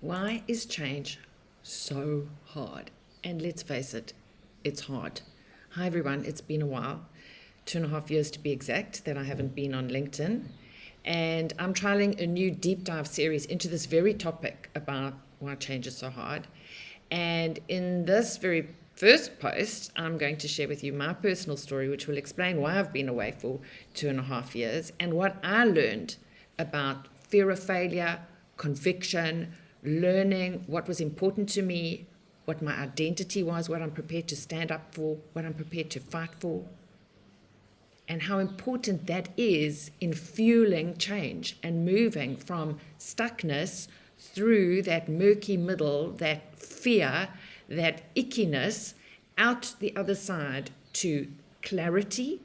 Why is change so hard? And let's face it, it's hard. Hi everyone, it's been a while, 2.5 years to be exact, that I haven't been on LinkedIn. And I'm trialing a new deep dive series into this very topic about why change is so hard. And in this very first post, I'm going to share with you my personal story, which will explain why I've been away for 2.5 years and what I learned about fear of failure, conviction, learning what was important to me, what my identity was, what I'm prepared to stand up for, what I'm prepared to fight for, and how important that is in fueling change and moving from stuckness through that murky middle, that fear, that ickiness, out the other side to clarity,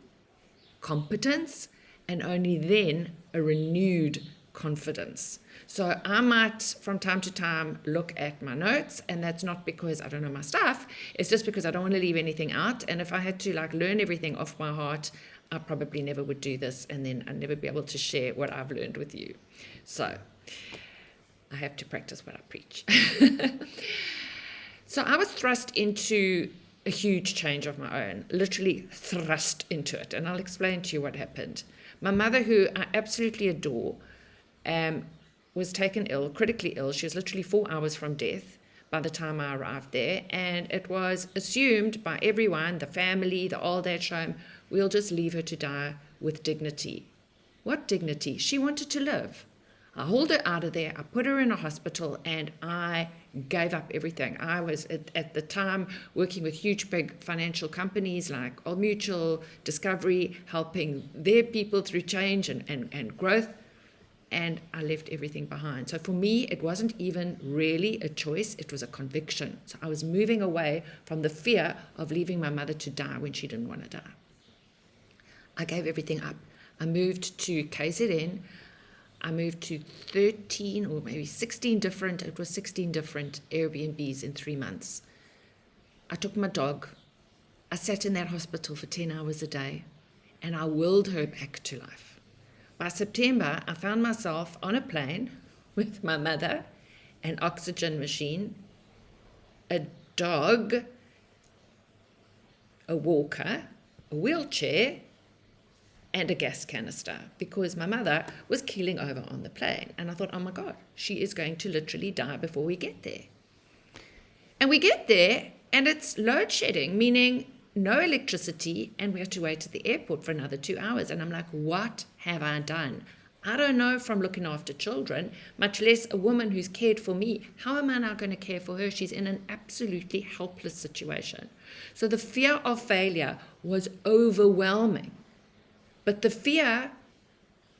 competence, and only then a renewed confidence. So I might from time to time look at my notes, and that's not because I don't know my stuff, it's just because I don't want to leave anything out. And if I had to learn everything off by heart, I probably never would do this, and then I'd never be able to share what I've learned with you. So I have to practice what I preach. So I was thrust into a huge change of my own, literally thrust into it. And I'll explain to you what happened. My mother, who I absolutely adore, was taken ill, critically ill. She was literally 4 hours from death by the time I arrived there. And it was assumed by everyone, the family, the old age home, we'll just leave her to die with dignity. What dignity? She wanted to live. I hauled her out of there, I put her in a hospital, and I gave up everything. I was at the time working with huge big financial companies like Old Mutual, Discovery, helping their people through change and growth, and I left everything behind. So for me, it wasn't even really a choice, it was a conviction. So I was moving away from the fear of leaving my mother to die when she didn't want to die. I gave everything up. I moved to KZN. I moved to 13 or maybe 16 different Airbnbs in 3 months. I took my dog. I sat in that hospital for 10 hours a day, and I willed her back to life. By September, I found myself on a plane with my mother, an oxygen machine, a dog, a walker, a wheelchair, and a gas canister, because my mother was keeling over on the plane. And I thought, oh my God, she is going to literally die before we get there. And we get there, and it's load shedding, meaning no electricity, and we have to wait at the airport for another 2 hours. And I'm like, what have I done? I don't know from looking after children, much less a woman who's cared for me. How am I now going to care for her? She's in an absolutely helpless situation. So the fear of failure was overwhelming. But the fear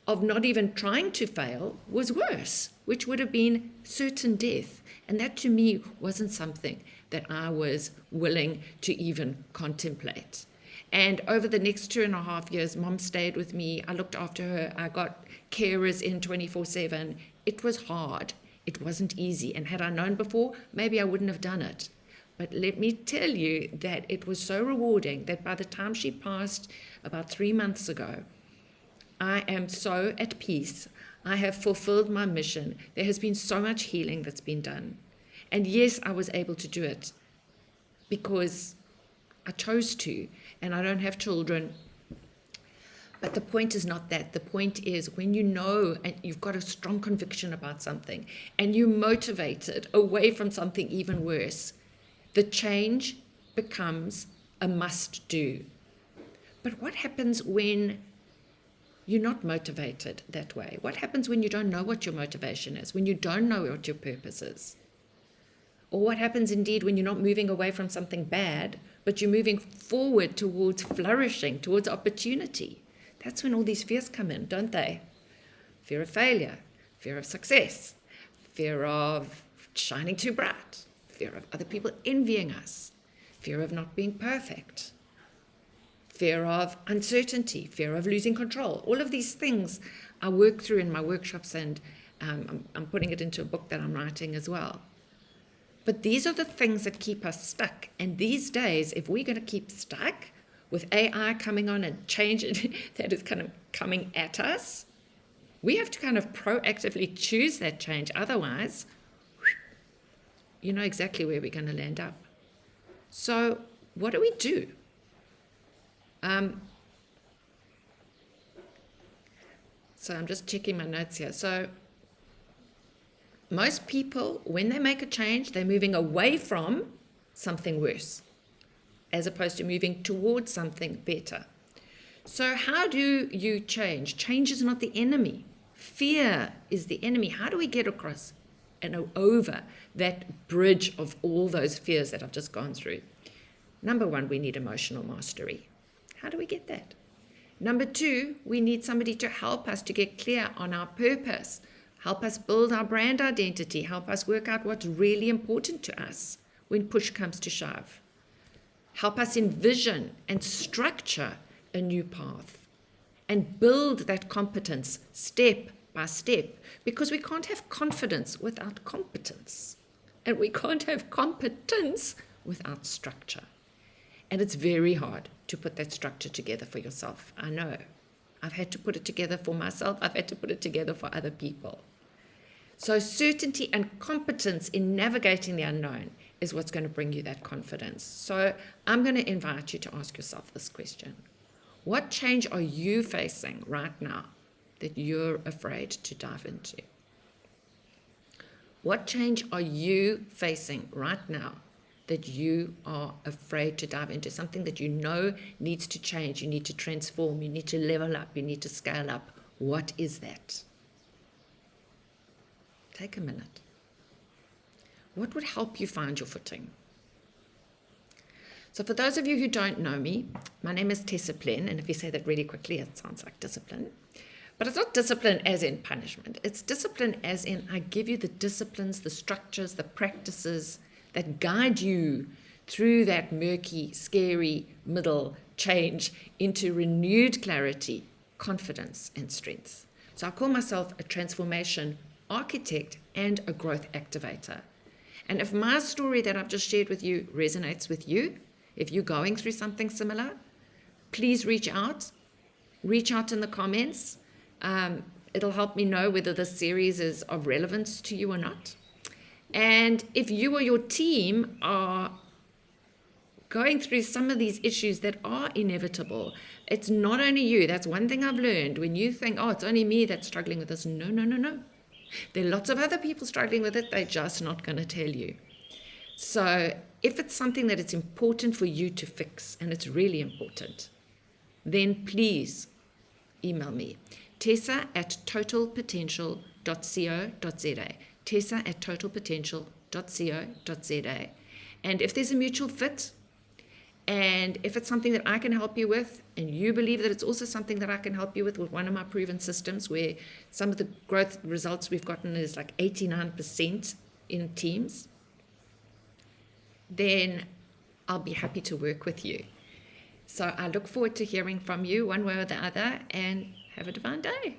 of not even trying to fail was worse, which would have been certain death. And that to me wasn't something that I was willing to even contemplate. And over the next 2.5 years, Mom stayed with me. I looked after her. I got carers in 24/7. It was hard. It wasn't easy. And had I known before, maybe I wouldn't have done it. But let me tell you that it was so rewarding that by the time she passed about 3 months ago, I am so at peace. I have fulfilled my mission. There has been so much healing that's been done. And yes, I was able to do it because I chose to, and I don't have children. But the point is not that. The point is when you know and you've got a strong conviction about something and you're motivated away from something even worse, the change becomes a must do. But what happens when you're not motivated that way? What happens when you don't know what your motivation is, when you don't know what your purpose is? Or what happens indeed when you're not moving away from something bad, but you're moving forward towards flourishing, towards opportunity? That's when all these fears come in, don't they? Fear of failure, fear of success, fear of shining too bright, fear of other people envying us, fear of not being perfect, fear of uncertainty, fear of losing control. All of these things I work through in my workshops, and I'm putting it into a book that I'm writing as well. But these are the things that keep us stuck. And these days, if we're going to keep stuck with AI coming on and change that is kind of coming at us, we have to kind of proactively choose that change. Otherwise, you know exactly where we're going to land up. So what do we do? So I'm just checking my notes here. So most people, when they make a change, they're moving away from something worse, as opposed to moving towards something better. So how do you change? Change is not the enemy. Fear is the enemy. How do we get across and over that bridge of all those fears that I've just gone through? Number one, we need emotional mastery. How do we get that? Number two, we need somebody to help us to get clear on our purpose, help us build our brand identity, help us work out what's really important to us when push comes to shove. Help us envision and structure a new path and build that competence step by step, because we can't have confidence without competence, and we can't have competence without structure. And it's very hard to put that structure together for yourself. I know. I've had to put it together for myself. I've had to put it together for other people. So certainty and competence in navigating the unknown is what's going to bring you that confidence. So I'm going to invite you to ask yourself this question. What change are you facing right now that you're afraid to dive into? What change are you facing right now that you are afraid to dive into? Something that you know needs to change, you need to transform, you need to level up, you need to scale up. What is that? Take a minute. What would help you find your footing? So for those of you who don't know me, my name is Tessa Plen, and if you say that really quickly, it sounds like discipline. But it's not discipline as in punishment. It's discipline as in I give you the disciplines, the structures, the practices that guide you through that murky, scary middle change into renewed clarity, confidence, and strength. So I call myself a transformation architect and a growth activator. And if my story that I've just shared with you resonates with you, if you're going through something similar, please reach out. Reach out in the comments. It'll help me know whether this series is of relevance to you or not. And if you or your team are going through some of these issues that are inevitable, it's not only you. That's one thing I've learned. When you think, oh, it's only me that's struggling with this. No, no, no, no. There are lots of other people struggling with it. They're just not going to tell you. So if it's something that it's important for you to fix, and it's really important, then please email me. Tessa@totalpotential.co.za. Tessa@totalpotential.co.za. And if there's a mutual fit, and if it's something that I can help you with, and you believe that it's also something that I can help you with one of my proven systems, where some of the growth results we've gotten is like 89% in teams, then I'll be happy to work with you. So I look forward to hearing from you one way or the other, and have a divine day.